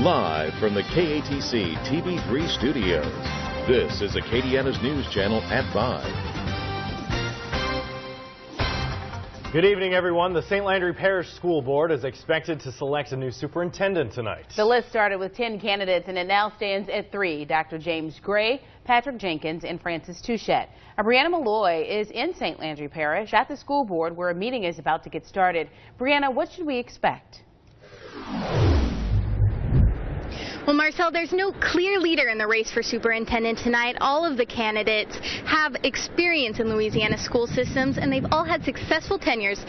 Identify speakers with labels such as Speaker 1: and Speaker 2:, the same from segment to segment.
Speaker 1: Live from the KATC TV3 studios, this is Acadiana's News Channel at 5.
Speaker 2: Good evening, everyone. The St. Landry Parish School Board is expected to select a new superintendent tonight.
Speaker 3: The list started with 10 candidates and it now stands at 3. Dr. James Gray, Patrick Jenkins, and Francis Touchette. Brianna Malloy is in St. Landry Parish at the school board where a meeting is about to get started. Brianna, what should we expect?
Speaker 4: Well, Marcel, there's no clear leader in the race for superintendent tonight. All of the candidates have experience in Louisiana school systems, and they've all had successful tenures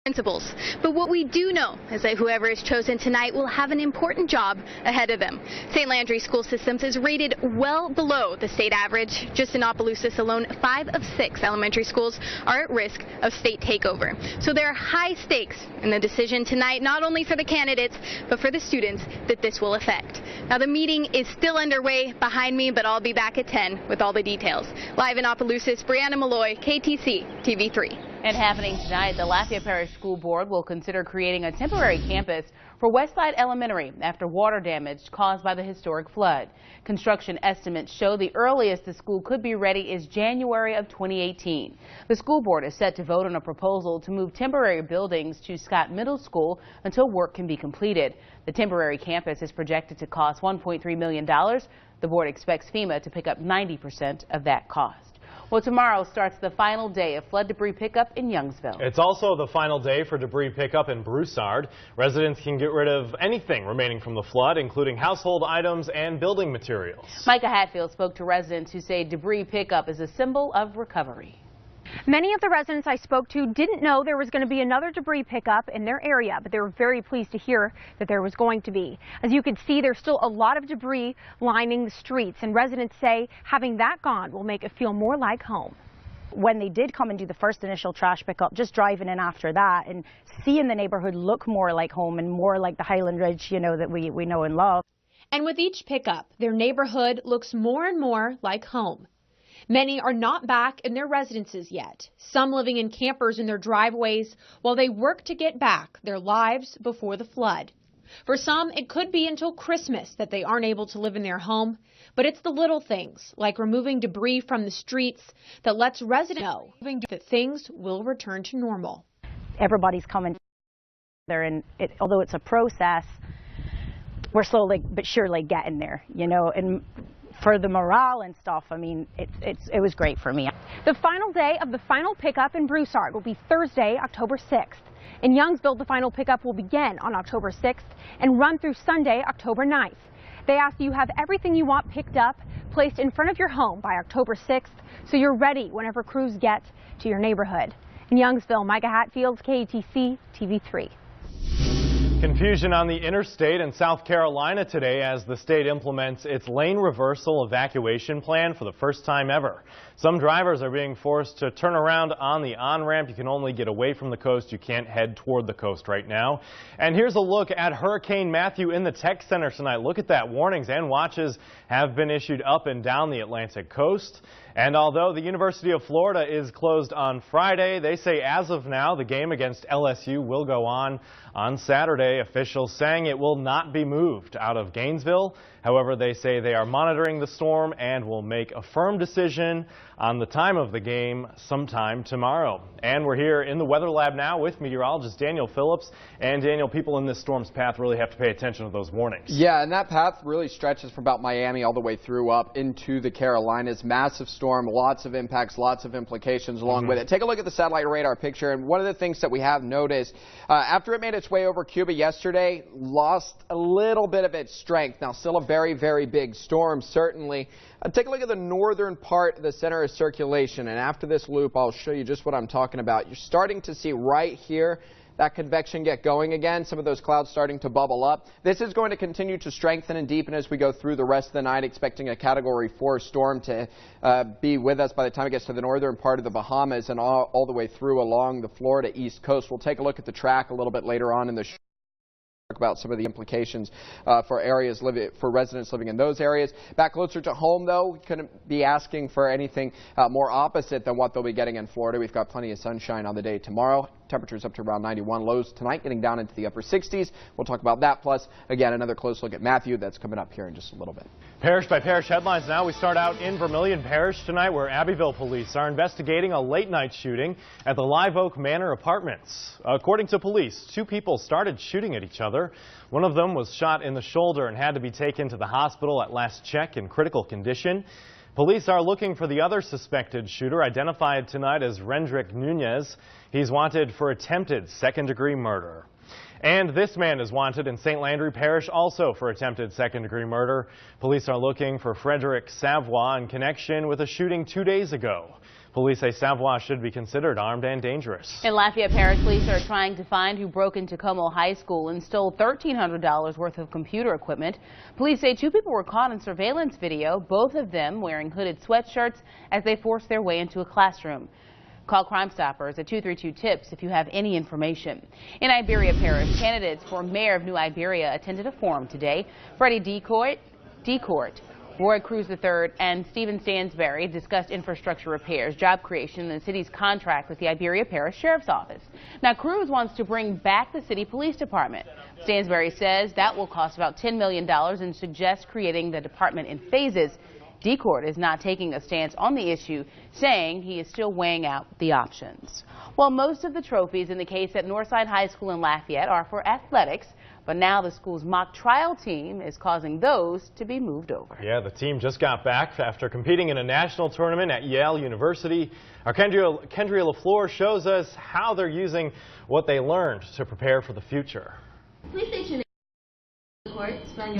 Speaker 4: principals. But what we do know is that whoever is chosen tonight will have an important job ahead of them. St. Landry School Systems is rated well below the state average. Just in Opelousas alone, 5 of 6 elementary schools are at risk of state takeover. So there are high stakes in the decision tonight, not only for the candidates, but for the students that this will affect. Now, the meeting is still underway behind me, but I'll be back at 10 with all the details. Live in Opelousas, Brianna Malloy, KATC TV3.
Speaker 3: And happening tonight, the Lafayette Parish School Board will consider creating a temporary campus for Westside Elementary after water damage caused by the historic flood. Construction estimates show the earliest the school could be ready is January of 2018. The school board is set to vote on a proposal to move temporary buildings to Scott Middle School until work can be completed. The temporary campus is projected to cost $1.3 million. The board expects FEMA to pick up 90% of that cost. Well, tomorrow starts the final day of flood debris pickup in Youngsville.
Speaker 2: It's also the final day for debris pickup in Broussard. Residents can get rid of anything remaining from the flood, including household items and building materials. Micah
Speaker 3: Hatfield spoke to residents who say debris pickup is a symbol of recovery.
Speaker 5: Many of the residents I spoke to didn't know there was going to be another debris pickup in their area, but they were very pleased to hear that there was going to be. As you can see, there's still a lot of debris lining the streets, and residents say having that gone will make it feel more like home.
Speaker 6: When they did come and do the first initial trash pickup, just driving in after that and seeing the neighborhood look more like home and more like the Highland Ridge, you know, that we know and love.
Speaker 7: And with each pickup, their neighborhood looks more and more like home. Many are not back in their residences yet, some living in campers in their driveways while they work to get back their lives before the flood. For some, it could be until Christmas that they aren't able to live in their home, but it's the little things, like removing debris from the streets, that lets residents know that things will return to normal.
Speaker 6: Everybody's coming there, and although it's a process, we're slowly but surely getting there, you know, and for the morale and stuff, I mean, it was great for me.
Speaker 5: The final day of the final pickup in Broussard will be Thursday, October 6th. In Youngsville, the final pickup will begin on October 6th and run through Sunday, October 9th. They ask you have everything you want picked up, placed in front of your home by October 6th, so you're ready whenever crews get to your neighborhood. In Youngsville, Micah Hatfield, KATC TV3.
Speaker 2: Confusion on the interstate in South Carolina today as the state implements its lane reversal evacuation plan for the first time ever. Some drivers are being forced to turn around on the on-ramp. You can only get away from the coast. You can't head toward the coast right now. And here's a look at Hurricane Matthew in the tech center tonight. Look at that. Warnings and watches have been issued up and down the Atlantic coast. And although the University of Florida is closed on Friday, they say as of now the game against LSU will go on Saturday. Officials saying it will not be moved out of Gainesville. However, they say they are monitoring the storm and will make a firm decision on the time of the game sometime tomorrow. And we're here in the Weather Lab now with meteorologist Daniel Phillips. And Daniel, people in this storm's path really have to pay attention to those warnings.
Speaker 8: Yeah, and that path really stretches from about Miami all the way through up into the Carolinas. Massive storm, lots of impacts, lots of implications along with it. Take a look at the satellite radar picture, and one of the things that we have noticed after it made its way over Cuba yesterday, lost a little bit of its strength. Now, still a very, very big storm, certainly. Take a look at the northern part of the center of circulation, and after this loop, I'll show you just what I'm talking about. You're starting to see right here that convection get going again, some of those clouds starting to bubble up. This is going to continue to strengthen and deepen as we go through the rest of the night, expecting a Category 4 storm to be with us by the time it gets to the northern part of the Bahamas and all the way through along the Florida East Coast. We'll take a look at the track a little bit later on in the show. Talk about some of the implications for residents living in those areas. Back closer to home, though, we couldn't be asking for anything more opposite than what they'll be getting in Florida. We've got plenty of sunshine on the day tomorrow. temperatures up to around 91. Lows tonight getting down into the upper 60s. We'll talk about that. Plus, again, another close look at Matthew. That's coming up here in just a little bit.
Speaker 2: Parish by parish headlines now. We start out in Vermilion Parish tonight, where Abbeville police are investigating a late-night shooting at the Live Oak Manor apartments. According to police, 2 people started shooting at each other. One of them was shot in the shoulder and had to be taken to the hospital at last check in critical condition. Police are looking for the other suspected shooter, identified tonight as Rendrick Nunez. He's wanted for attempted second-degree murder. And this man is wanted in St. Landry Parish also for attempted second-degree murder. Police are looking for Frederick Savoy in connection with a shooting 2 days ago. Police say Savoy should be considered armed and dangerous.
Speaker 3: In Lafayette Parish, police are trying to find who broke into Como High School and stole $1,300 worth of computer equipment. Police say 2 people were caught in surveillance video, both of them wearing hooded sweatshirts as they forced their way into a classroom. Call Crime Stoppers at 232-TIPS if you have any information. In Iberia Parish, candidates for mayor of New Iberia attended a forum today. Freddie Decourt, Roy Cruz III, and Stephen Stansberry discussed infrastructure repairs, job creation, and the city's contract with the Iberia Parish Sheriff's Office. Now, Cruz wants to bring back the city police department. Stansberry says that will cost about $10 million and suggests creating the department in phases. Decourt is not taking a stance on the issue, saying he is still weighing out the options. Well, most of the trophies in the case at Northside High School in Lafayette are for athletics, but now the school's mock trial team is causing those to be moved over.
Speaker 2: Yeah, the team just got back after competing in a national tournament at Yale University. Our Kendria LaFleur shows us how they're using what they learned to prepare for the future.
Speaker 9: Please state your name.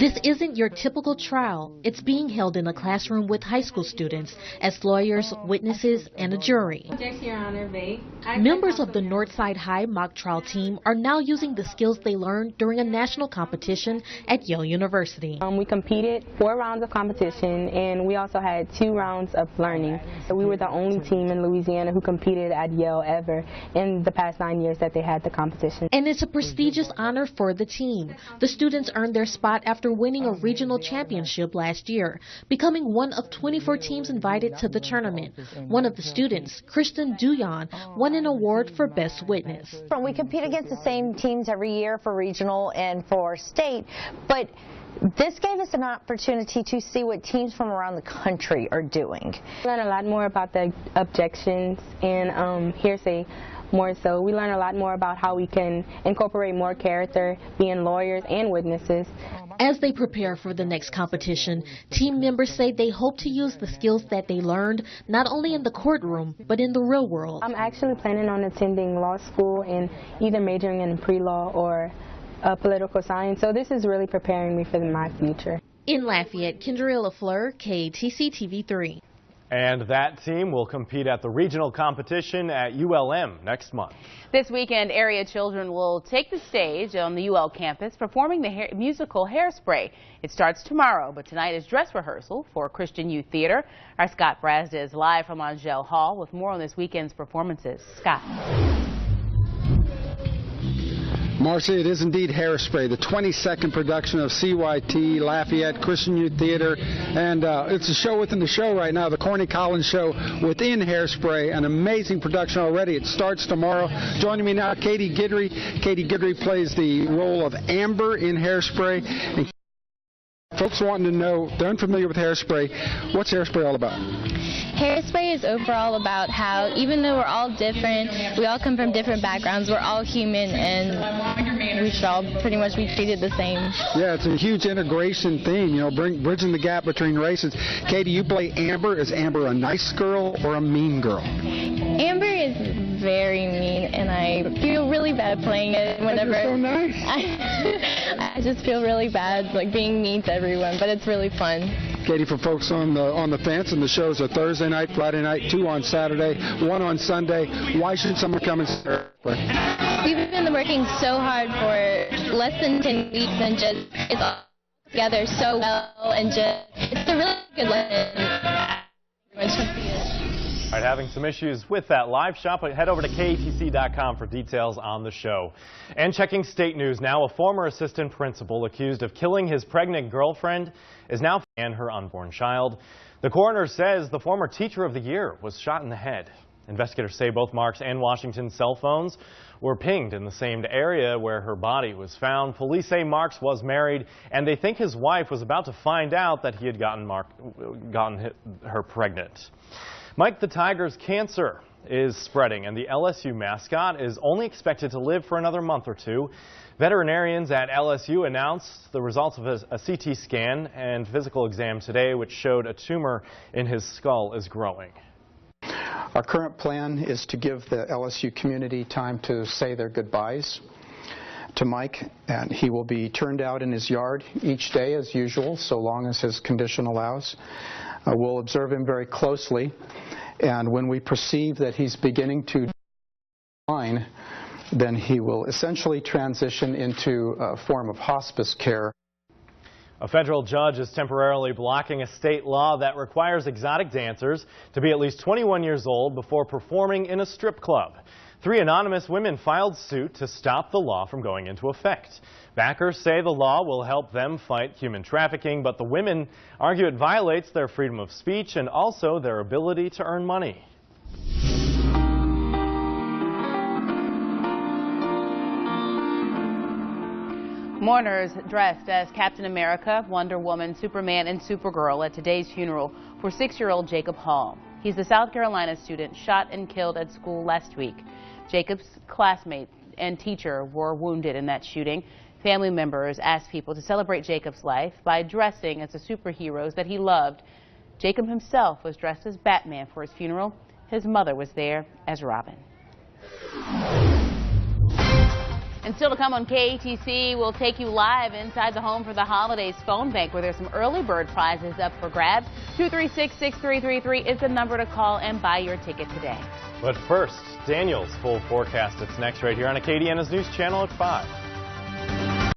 Speaker 9: This isn't your typical trial. It's being held in a classroom with high school students as lawyers, witnesses, and a jury. Members of the Northside High mock trial team are now using the skills they learned during a national competition at Yale University.
Speaker 10: We competed 4 rounds of competition, and we also had 2 rounds of learning. We were the only team in Louisiana who competed at Yale ever in the past 9 years that they had the competition.
Speaker 9: And it's a prestigious honor for the team. The students earned their spot after winning a regional championship last year, becoming one of 24 teams invited to the tournament. One of the students, Kristen Duyon, won an award for Best Witness.
Speaker 11: We compete against the same teams every year for regional and for state, but this gave us an opportunity to see what teams from around the country are doing.
Speaker 10: We learned a lot more about the objections and hearsay. More so, we learn a lot more about how we can incorporate more character, being lawyers and witnesses.
Speaker 9: As they prepare for the next competition, team members say they hope to use the skills that they learned not only in the courtroom, but in the real world.
Speaker 10: I'm actually planning on attending law school and either majoring in pre-law or political science, so this is really preparing me for my future.
Speaker 9: In Lafayette, Kendria LaFleur, KATC TV3.
Speaker 2: And that team will compete at the regional competition at ULM next month.
Speaker 3: This weekend, area children will take the stage on the UL campus performing the musical Hairspray. It starts tomorrow, but tonight is dress rehearsal for Christian Youth Theater. Our Scott Brazda is live from Angell Hall with more on this weekend's performances. Scott.
Speaker 12: Marcy, it is indeed Hairspray, the 22nd production of CYT, Lafayette Christian Youth Theater, and it's a show within the show right now, the Corny Collins show within Hairspray, an amazing production already. It starts tomorrow. Joining me now, Katie Guidry. Katie Guidry plays the role of Amber in Hairspray. And folks wanting to know, they're unfamiliar with Hairspray. What's Hairspray all about?
Speaker 13: Hairspray is overall about how even though we're all different, we all come from different backgrounds, we're all human, and we should all pretty much be treated the same.
Speaker 12: Yeah, it's a huge integration theme, you know, bridging the gap between races. Katie, you play Amber. Is Amber a nice girl or a mean girl?
Speaker 13: Amber is very mean, and I feel really bad playing it whenever.
Speaker 12: You're so nice.
Speaker 13: I just feel really bad, like being mean to everyone, but it's really fun.
Speaker 12: Katie, for folks on the fence, and the shows are Thursday night, Friday night, 2 on Saturday, 1 on Sunday. Why should someone come and see?
Speaker 13: We've been working so hard for less than 10 weeks, and just it's all together so well, and just it's a really good lesson.
Speaker 2: All right, having some issues with that live shot, but head over to KATC.com for details on the show. And checking state news now, a former assistant principal accused of killing his pregnant girlfriend is now and her unborn child. The coroner says the former teacher of the year was shot in the head. Investigators say both Marks and Washington's cell phones were pinged in the same area where her body was found. Police say Marks was married, and they think his wife was about to find out that he had gotten her pregnant. Mike the Tiger's cancer is spreading, and the LSU mascot is only expected to live for another month or two. Veterinarians at LSU announced the results of a CT scan and physical exam today, which showed a tumor in his skull is growing.
Speaker 14: Our current plan is to give the LSU community time to say their goodbyes to Mike, and he will be turned out in his yard each day as usual, so long as his condition allows. We'll observe him very closely, and when we perceive that he's beginning to decline, then he will essentially transition into a form of hospice care.
Speaker 2: A federal judge is temporarily blocking a state law that requires exotic dancers to be at least 21 years old before performing in a strip club. 3 anonymous women filed suit to stop the law from going into effect. Backers say the law will help them fight human trafficking, but the women argue it violates their freedom of speech and also their ability to earn money.
Speaker 3: Mourners dressed as Captain America, Wonder Woman, Superman, and Supergirl at today's funeral for 6-year-old Jacob Hall. He's the South Carolina student shot and killed at school last week. Jacob's classmate and teacher were wounded in that shooting. Family members asked people to celebrate Jacob's life by dressing as the superheroes that he loved. Jacob himself was dressed as Batman for his funeral. His mother was there as Robin. And still to come on KATC, we'll take you live inside the Home for the Holidays phone bank, where there's some early bird prizes up for grabs. 236-6333 is the number to call and buy your ticket today.
Speaker 2: But first, Daniel's full forecast. It's next right here on Acadiana's News Channel at 5.